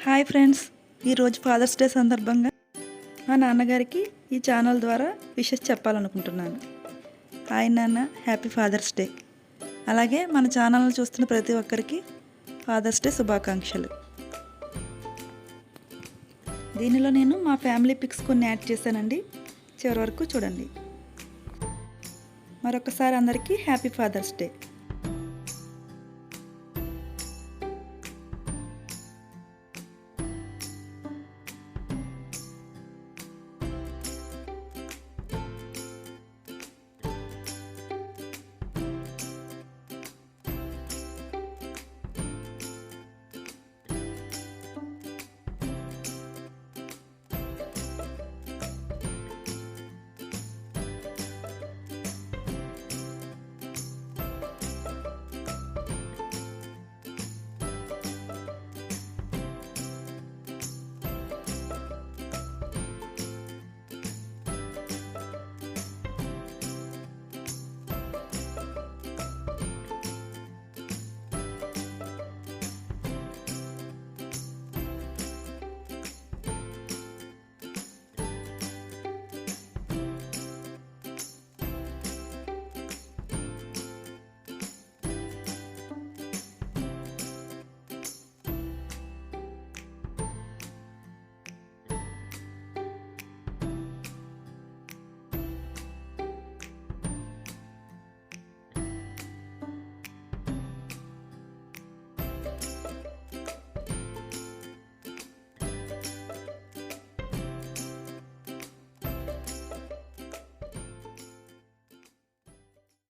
Hi friends, ఈరోజు fathers day సందర్భంగా మా నాన్నగారికి ఈ ఛానల్ ద్వారా విషెస్ చెప్పాలనుకుంటున్నాను. హాయ్ నాన్న, హ్యాపీ ఫాదర్స్ డే. అలాగే మన ఛానల్ని చూస్తున్న ప్రతి ఒక్కరికి ఫాదర్స్ డే శుభాకాంక్షలు. దీనిలో నేను మా ఫ్యామిలీ పిక్స్ కొన్ని యాడ్ చేశానండి, చివరి వరకు చూడండి. మరొకసారి అందరికీ హ్యాపీ ఫాదర్స్ డే.